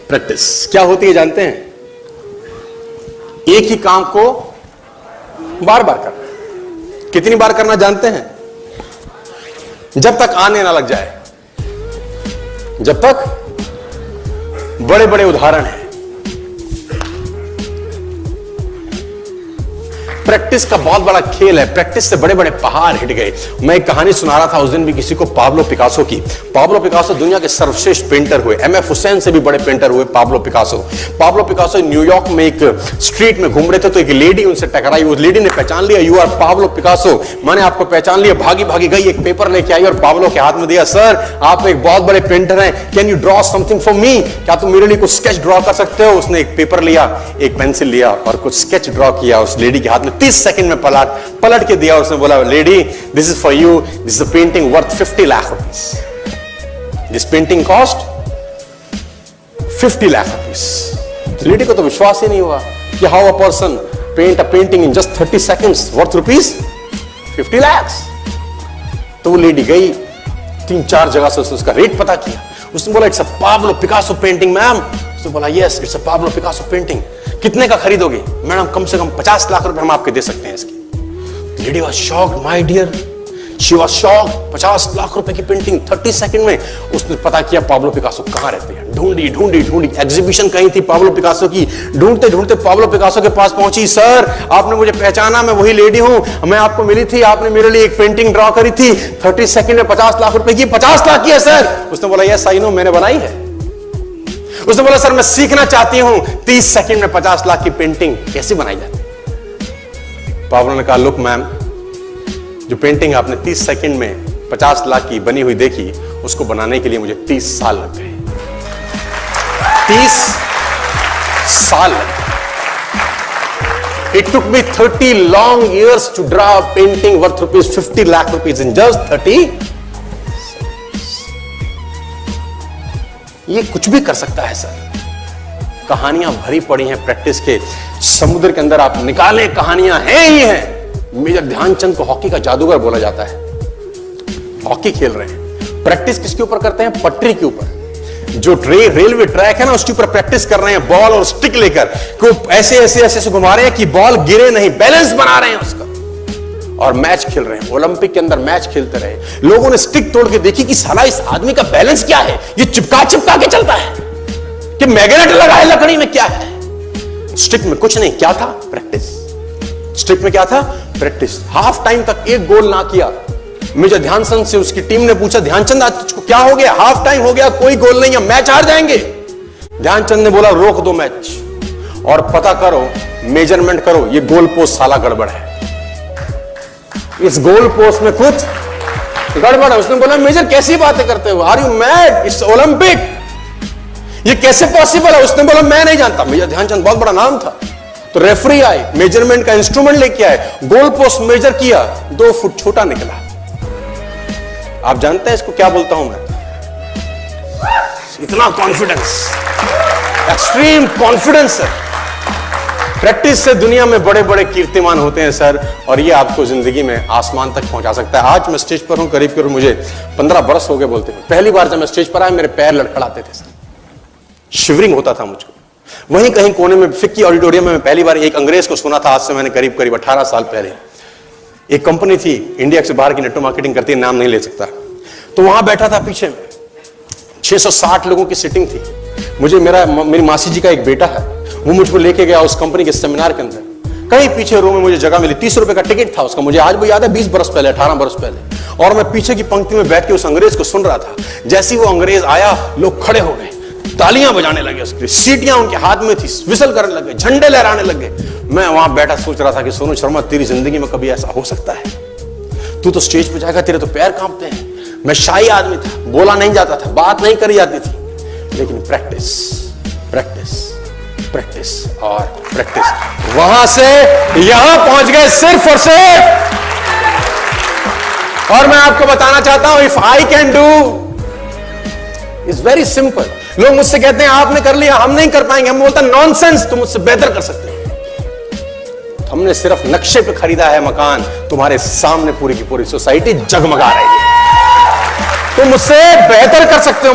Practice क्या होती है जानते हैं? एक ही काम को बार बार करना। कितनी बार करना जानते हैं? जब तक आने ना लग जाए, जब तक। बड़े बड़े उदाहरण हैं। प्रैक्टिस का बहुत बड़ा खेल है। प्रैक्टिस से बड़े बड़े पहाड़ हिट गए। मैं एक कहानी सुना रहा था उस दिन भी किसी को, पाब्लो पिकासो की। पाब्लो पिकासो दुनिया के सर्वश्रेष्ठ पेंटर हुए। एमएफ हुसैन से भी बड़े पेंटर हुए Pablo Picasso. Pablo Picasso New York में एक स्ट्रीट में घूम रहे थे तो एक लेडी उनसे टकराई। उस लेडी ने पहचान लिया, यू आर पाब्लो पिकासो, मैंने आपको पहचान लिया। भागी भागी गई, एक पेपर लेके आई और पाब्लो के हाथ में दिया। सर आप एक बहुत बड़े पेंटर हैं, can you draw something for me? क्या तुम मेरे लिए कुछ स्केच ड्रॉ कर सकते हो? उसने एक पेपर लिया, एक पेंसिल लिया और कुछ स्केच ड्रॉ किया उस लेडी के हाथ में। 30 सेकंड में पलट के दिया। उसने बोला, lady this is for you, this is a painting worth 50 lakh rupees. This painting cost 50 lakh rupees. Lady को तो विश्वास ही नहीं हुआ कि how a person paint a painting in just 30 seconds worth rupees 50 lakh. तो वो लेडी गई, 3-4 जगह से उसका रेट पता किया। उसने बोला, it's a Pablo Picasso painting ma'am. उसने बोला, yes it's a Pablo Picasso painting. कितने का खरीदोगे? मैडम कम से कम 50 लाख रुपए हम आपके दे सकते हैं इसकी। Lady was shocked, my dear, she was shocked. 50 lakh रुपए की पेंटिंग 30 सेकंड में। उसने पता किया पाब्लो पिकासो कहां रहते हैं। ढूंढी ढूंढी ढूंढी, एग्जीबिशन कहीं थी पाब्लो पिकासो की। ढूंढते ढूंढते पाब्लो पिकासो के पास पहुंची। सर आपने मुझे पहचाना, मैं वही लेडी हूं, मैं आपको मिली थी, आपने मेरे लिए एक पेंटिंग ड्रॉ करी थी 30 सेकंड में 50 लाख रुपए की। 50 लाख की है सर? उसने बोला, यस आई नो, मैंने बनाई है। उसने बोला, सर मैं सीखना चाहती हूं 30 सेकंड में 50 लाख की पेंटिंग कैसे बनाई जाती है। पाब्लो ने कहा, लुक मैम, जो पेंटिंग आपने 30 सेकंड में 50 लाख की बनी हुई देखी, उसको बनाने के लिए मुझे 30 साल लग गए। 30 साल लग गए। It took me 30 long years to draw a painting worth rupees 50 lakh rupees in just 30। ये कुछ भी कर सकता है सर। कहानियां भरी पड़ी हैं प्रैक्टिस के समुद्र के अंदर। आप निकाले, कहानियां हैं ही हैं। मेजर ध्यानचंद को हॉकी का जादूगर बोला जाता है। हॉकी खेल रहे हैं, प्रैक्टिस किसके ऊपर करते हैं? पटरी के ऊपर। जो रेलवे ट्रैक है ना, उसके ऊपर प्रैक्टिस कर रहे हैं। बॉल और स्टिक लेकर को ऐसे ऐसे ऐसे घुमा रहे हैं कि बॉल गिरे नहीं, बैलेंस बना रहे हैं उसका। और मैच खेल रहे हैं। ओलंपिक के अंदर मैच खेलते रहे। लोगों ने स्टिक तोड़ के देखी कि साला इस आदमी का बैलेंस क्या है, ये चिपका चिपका के चलता है कि मैग्नेट लगा है लकड़ी में, क्या है? स्टिक में कुछ नहीं, क्या था? प्रैक्टिस। स्टिक में क्या था? प्रैक्टिस। हाफ टाइम तक एक गोल ना किया। मेजर ध्यानचंद से उसकी टीम ने पूछा, ध्यानचंद आज तुझको क्या हो गया? हाफ टाइम हो गया, कोई गोल नहीं है, मैच हार जाएंगे। ध्यानचंद ने बोला, रोक दो मैच और पता करो, मेजरमेंट करो, ये गोल पोस्ट साला गड़बड़ है, इस गोल पोस्ट में कुछ गड़बड़ है। उसने बोला, मेजर कैसी बातें करते हो? Are you mad? It's Olympic, ये कैसे पॉसिबल है? उसने बोला, मैं नहीं जानता। मेजर ध्यानचंद बहुत बड़ा नाम था। तो रेफरी आए, मेजरमेंट का इंस्ट्रूमेंट लेके आए, गोल पोस्ट मेजर किया, 2 फुट छोटा निकला। आप जानते हैं इसको क्या बोलता हूं मैं? इतना कॉन्फिडेंस, एक्सट्रीम कॉन्फिडेंस है। प्रैक्टिस से दुनिया में बड़े बड़े कीर्तिमान होते हैं सर, और ये आपको जिंदगी में आसमान तक पहुंचा सकता है। आज मैं स्टेज पर हूं, करीब करीब मुझे 15 बरस हो गए बोलते हैं। पहली बार जब मैं स्टेज पर आया, मेरे पैर लड़खड़ाते थे सर, शिवरिंग होता था मुझको। वहीं कहीं कोने में फिक्की ऑडिटोरियम में मैं पहली बार एक अंग्रेज को सुना था। आज से मैंने करीब करीब 18 साल पहले। एक कंपनी थी इंडिया से बाहर की, नेटवर्क मार्केटिंग करती है, नाम नहीं ले सकता। तो वहां बैठा था पीछे में, 660 लोगों की सिटिंग थी। मुझे मेरी मासी जी का एक बेटा है, वो मुझको लेके गया उस कंपनी के सेमिनार के अंदर। कहीं पीछे रो में मुझे जगह मिली, 30 रुपए का टिकट था उसका, मुझे आज भी याद है, 20 बरस पहले, 18 बरस पहले। और मैं पीछे की पंक्ति में बैठ के उस अंग्रेज को सुन रहा था। जैसे ही वो अंग्रेज आया, लोग खड़े हो गए, तालियां बजाने लगे, उसकी सीटियां उनके हाथ में थी, विसल करने लगे, झंडे लहराने लगे। मैं वहां बैठा सोच रहा था कि सोनू शर्मा, तेरी जिंदगी में कभी ऐसा हो सकता है? तू तो स्टेज पे जाएगा, तेरे तो पैर कांपते हैं। मैं शाही आदमी था, बोला नहीं जाता था, बात नहीं करी जाती थी, लेकिन प्रैक्टिस प्रैक्टिस प्रैक्टिस और प्रैक्टिस, वहां से यहां पहुंच गए सिर्फ और सिर्फ। और मैं आपको बताना चाहता हूं, if I can do, it's very simple. लोग मुझसे कहते हैं आपने कर लिया, हम नहीं कर पाएंगे। हम बोलता नॉनसेंस, तुम मुझसे बेहतर कर सकते हो। हमने सिर्फ नक्शे पे खरीदा है मकान, तुम्हारे सामने पूरी की पूरी सोसाइटी जगमगा रही है। तुम मुझसे बेहतर कर सकते हो।